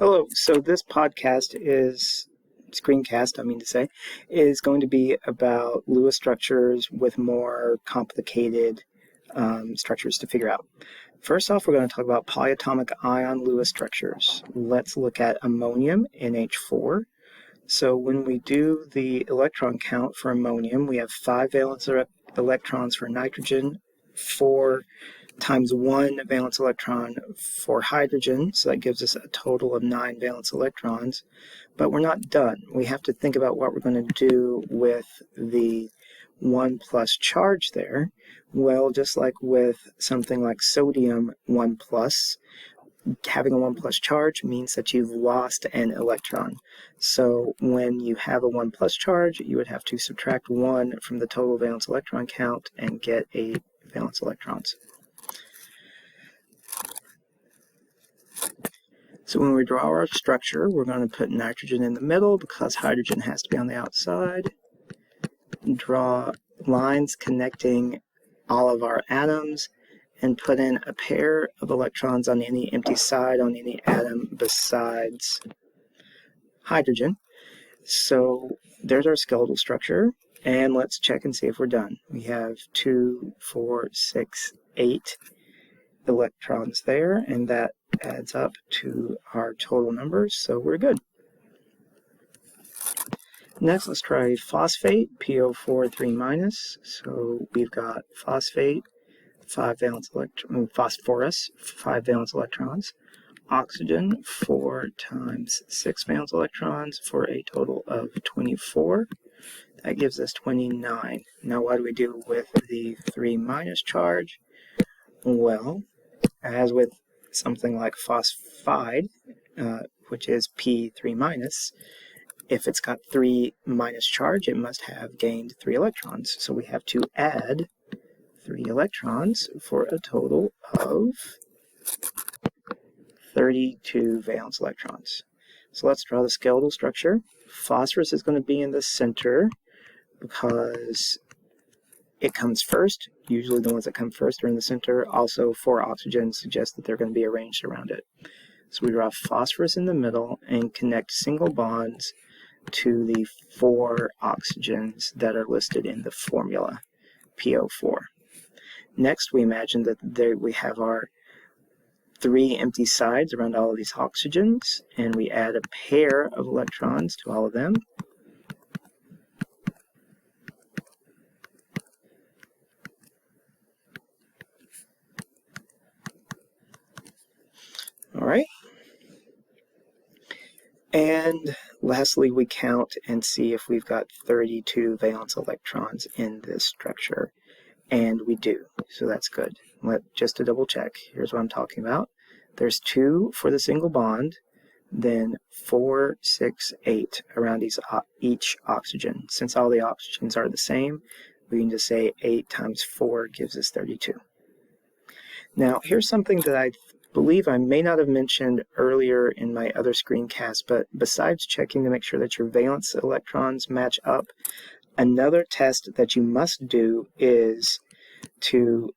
Hello, so this screencast, is going to be about Lewis structures with more complicated structures to figure out. First off, we're going to talk about polyatomic ion Lewis structures. Let's look at ammonium, NH4. So when we do the electron count for ammonium, we have 5 valence electrons for nitrogen, 4 times 1 valence electron for hydrogen, so that gives us a total of 9 valence electrons. But we're not done. We have to think about what we're going to do with the 1 plus charge there. Well, just like with something like sodium 1 plus, having a 1 plus charge means that you've lost an electron. So when you have a 1 plus charge, you would have to subtract 1 from the total valence electron count and get 8 valence electrons. So when we draw our structure, we're going to put nitrogen in the middle because hydrogen has to be on the outside. Draw lines connecting all of our atoms and put in a pair of electrons on any empty side on any atom besides hydrogen. So there's our skeletal structure, and let's check and see if we're done. We have 2, 4, 6, 8 electrons there, and that adds up to our total numbers, so we're good. Next, let's try phosphate, PO4 3-. So we've got phosphate, 5 valence phosphorus, 5 valence electrons, oxygen, 4 times 6 valence electrons for a total of 24. That gives us 29. Now what do we do with the 3- charge? Well, as with something like phosphide, which is P3-, if it's got 3- charge, it must have gained 3 electrons. So we have to add 3 electrons for a total of 32 valence electrons. So let's draw the skeletal structure. Phosphorus is going to be in the center because it comes first. Usually the ones that come first are in the center. Also, 4 oxygens suggest that they're going to be arranged around it. So we draw phosphorus in the middle and connect single bonds to the 4 oxygens that are listed in the formula, PO4. Next, we imagine that we have our 3 empty sides around all of these oxygens, and we add a pair of electrons to all of them. All right. And lastly, we count and see if we've got 32 valence electrons in this structure. And we do, so that's good. Just to double check, here's what I'm talking about. There's 2 for the single bond, then 4, 6, 8 around each oxygen. Since all the oxygens are the same, we can just say 8 times 4 gives us 32. Now, here's something that I believe I may not have mentioned earlier in my other screencast, but besides checking to make sure that your valence electrons match up, another test that you must do is to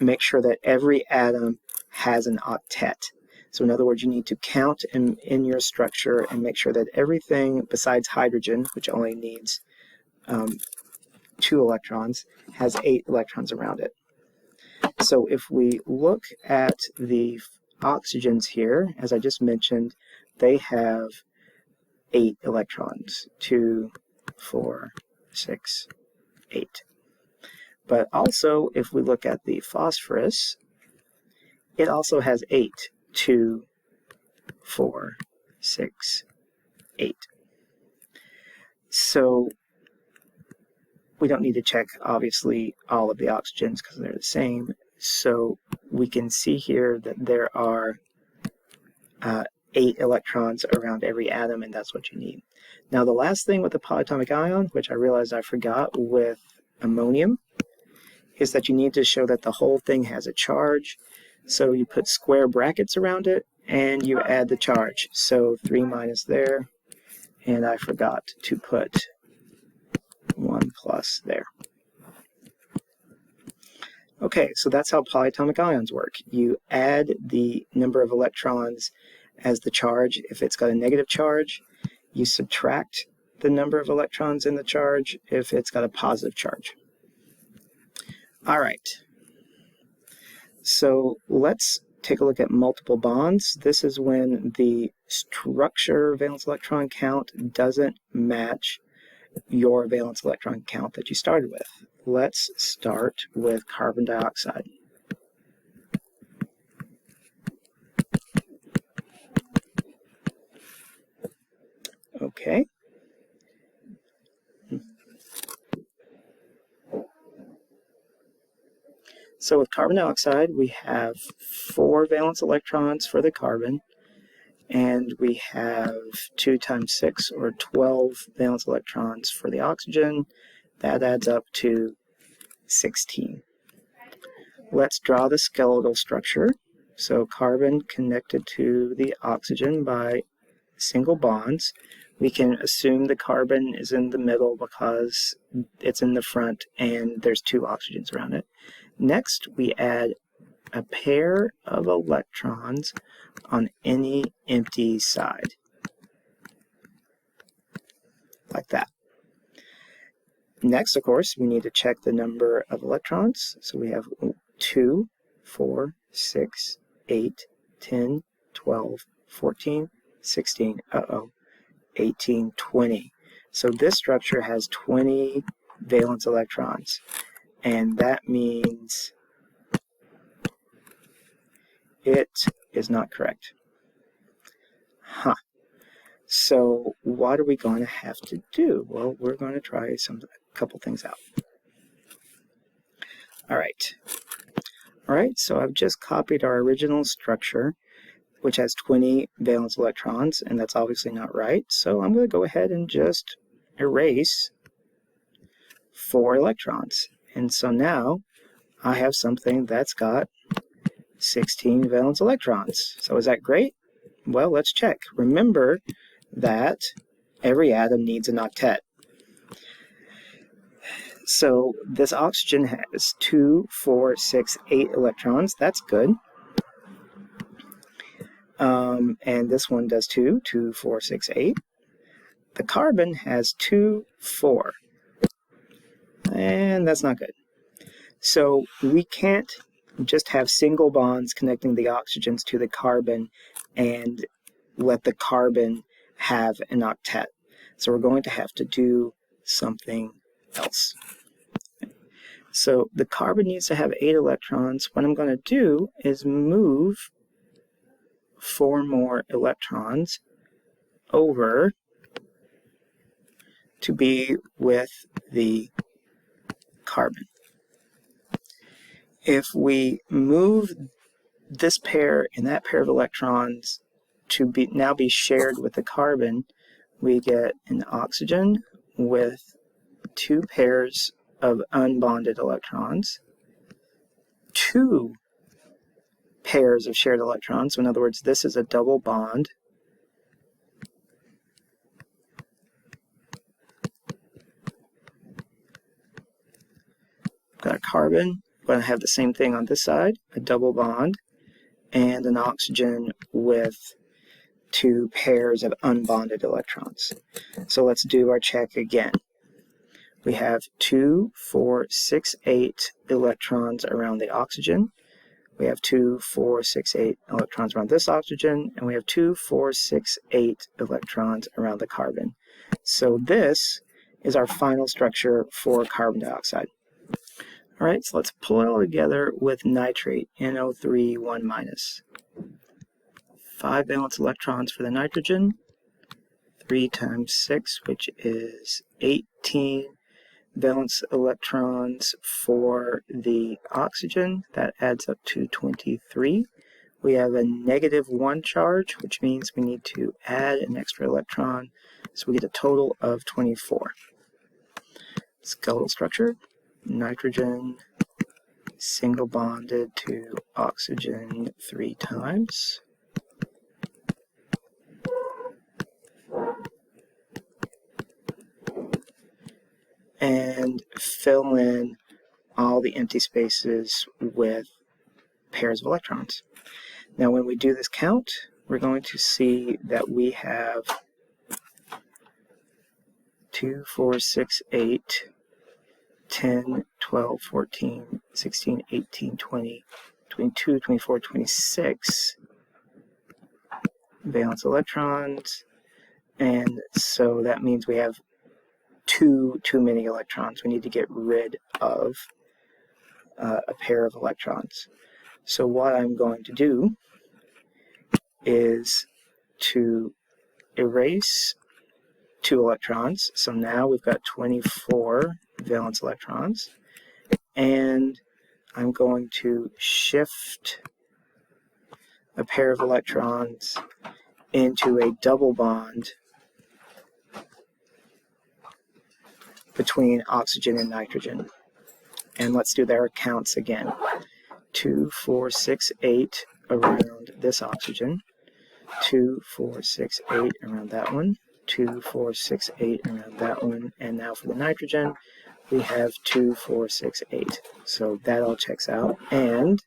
make sure that every atom has an octet. So in other words, you need to count in your structure and make sure that everything besides hydrogen, which only needs 2 electrons, has 8 electrons around it. So if we look at the oxygens here, as I just mentioned, they have 8 electrons, 2, 4, 6, 8. But also, if we look at the phosphorus, it also has 8, 2, 4, 6, 8. So we don't need to check, obviously, all of the oxygens because they're the same. So we can see here that there are 8 electrons around every atom, and that's what you need. Now, the last thing with the polyatomic ion, which I realized I forgot with ammonium, is that you need to show that the whole thing has a charge. So you put square brackets around it, and you add the charge. So 3- there, and I forgot to put 1 plus there. Okay, so that's how polyatomic ions work. You add the number of electrons as the charge. If it's got a negative charge, you subtract the number of electrons in the charge if it's got a positive charge. All right, so let's take a look at multiple bonds. This is when the structure valence electron count doesn't match your valence electron count that you started with. Let's start with carbon dioxide. Okay. So with carbon dioxide, we have 4 valence electrons for the carbon, and we have 2 times 6, or 12 valence electrons for the oxygen. That adds up to 16. Let's draw the skeletal structure. So carbon connected to the oxygen by single bonds. We can assume the carbon is in the middle because it's in the front and there's 2 oxygens around it. Next, we add a pair of electrons on any empty side, like that. Next, of course, we need to check the number of electrons. So we have 2, 4, 6, 8, 10, 12, 14, 16, 18, 20. So this structure has 20 valence electrons, and that means it is not correct. So what are we going to have to do? Well, we're going to try a couple things out. All right, so I've just copied our original structure, which has 20 valence electrons, and that's obviously not right. So I'm going to go ahead and just erase 4 electrons. And so now I have something that's got 16 valence electrons. So is that great? Well, let's check. Remember that every atom needs an octet. So this oxygen has 2, 4, 6, 8 electrons. That's good. And this one does 2, 2, 4, 6, 8. The carbon has 2, 4. And that's not good. So we can't just have single bonds connecting the oxygens to the carbon and let the carbon have an octet. So we're going to have to do something else. So the carbon needs to have 8 electrons. What I'm going to do is move 4 more electrons over to be with the carbon. If we move this pair and that pair of electrons to now be shared with the carbon, we get an oxygen with 2 pairs of unbonded electrons, 2 pairs of shared electrons. So in other words, this is a double bond. Got a carbon. We're going to have the same thing on this side, a double bond, and an oxygen with 2 pairs of unbonded electrons. So let's do our check again. We have 2, 4, 6, 8 electrons around the oxygen. We have 2, 4, 6, 8 electrons around this oxygen, and we have 2, 4, 6, 8 electrons around the carbon. So this is our final structure for carbon dioxide. All right, so let's pull it all together with nitrate, NO3 1-. 5 valence electrons for the nitrogen, 3 times 6, which is 18 valence electrons for the oxygen. That adds up to 23. We have a -1 charge, which means we need to add an extra electron, so we get a total of 24. Skeletal structure. Nitrogen single bonded to oxygen 3 times. And fill in all the empty spaces with pairs of electrons. Now when we do this count, we're going to see that we have 2, 4, 6, 8, 10, 12, 14, 16, 18, 20, 22, 24, 26 valence electrons, and so that means we have too many electrons. We need to get rid of a pair of electrons. So what I'm going to do is to erase 2 electrons. So now we've got 24 valence electrons, and I'm going to shift a pair of electrons into a double bond between oxygen and nitrogen. And let's do their counts again. 2, 4, 6, 8 around this oxygen. 2, 4, 6, 8 around that one. 2, 4, 6, 8 around that one. And now for the nitrogen, we have 2, 4, 6, 8. So that all checks out. And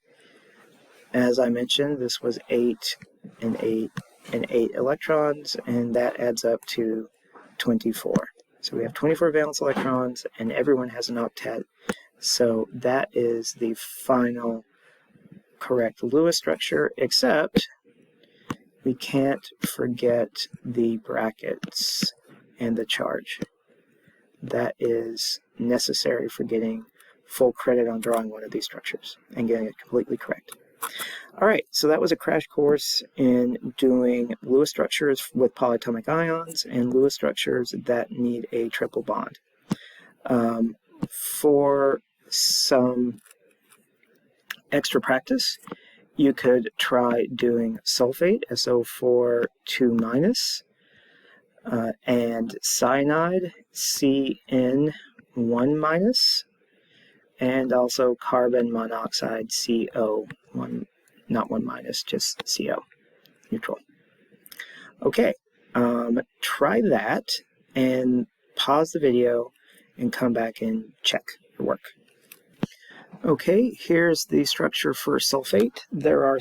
as I mentioned, this was 8 and 8 and 8 electrons, and that adds up to 24. So we have 24 valence electrons, and everyone has an octet. So that is the final correct Lewis structure, except we can't forget the brackets and the charge. That is necessary for getting full credit on drawing one of these structures and getting it completely correct. All right, so that was a crash course in doing Lewis structures with polyatomic ions and Lewis structures that need a triple bond. For some extra practice, you could try doing sulfate, SO4 2-, and cyanide, CN1-, and also carbon monoxide, CO, not 1-, just CO, neutral. Okay, try that and pause the video and come back and check your work. Okay, here's the structure for sulfate. There are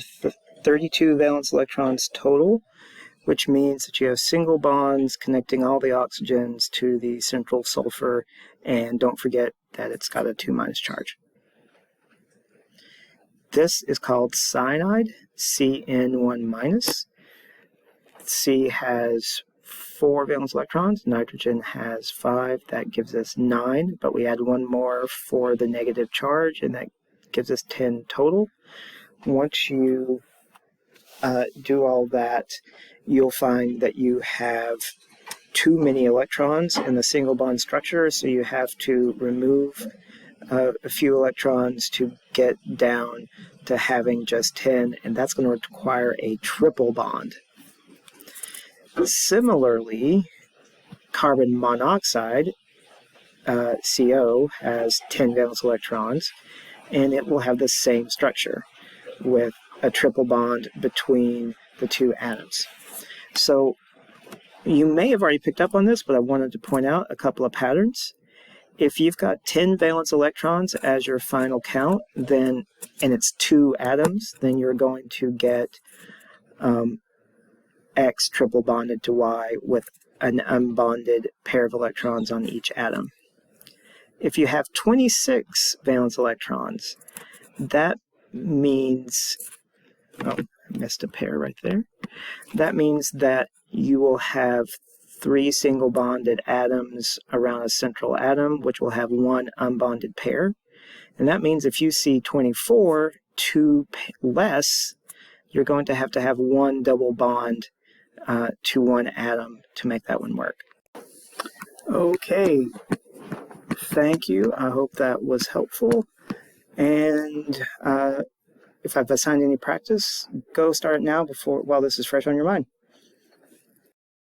32 valence electrons total, which means that you have single bonds connecting all the oxygens to the central sulfur, and don't forget that it's got a 2- charge. This is called cyanide, CN1-. C has 4 valence electrons, nitrogen has 5, that gives us 9, but we add 1 more for the negative charge, and that gives us 10 total. Once you do all that, you'll find that you have too many electrons in the single bond structure, so you have to remove a few electrons to get down to having just 10, and that's going to require a triple bond. Similarly, carbon monoxide, CO, has 10 valence electrons, and it will have the same structure with a triple bond between the 2 atoms. So you may have already picked up on this, but I wanted to point out a couple of patterns. If you've got 10 valence electrons as your final count, then, and it's 2 atoms, then you're going to get X triple bonded to Y with an unbonded pair of electrons on each atom. If you have 26 valence electrons, that means, oh, I missed a pair right there. That means that you will have 3 single bonded atoms around a central atom, which will have 1 unbonded pair. And that means if you see 24, 2 less, you're going to have 1 double bond to 1 atom to make that one work. Okay, thank you. I hope that was helpful. And if I've assigned any practice, go start it now while this is fresh on your mind.